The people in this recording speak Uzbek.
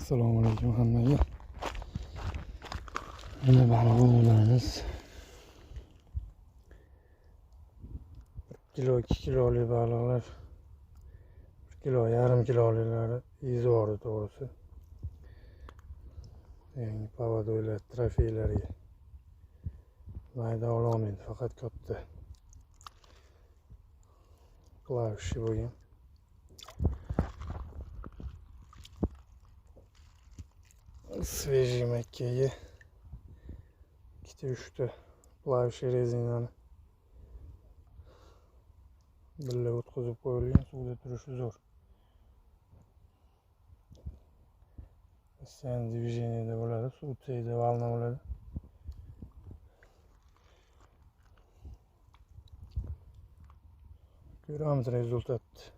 Assalomu alaykum hammaga. Mana baliq ovlaymiz. 1 kilo 2 kiloli baliqlar, 1 kilo yarim kiloliklari izvori to'g'risi. Yangi pavadoylar, trofeylarga mayda ololmaydi, faqat katta klavishi bo'lgan. Свежий makkaga 2-3 ta klavishi rezinani birga o'tkazib qo'yilgan, suvda turishi zo'r. Sen движенияda bo'ladi, suv teyda valna bo'ladi. Ko'ramiz rezultatni.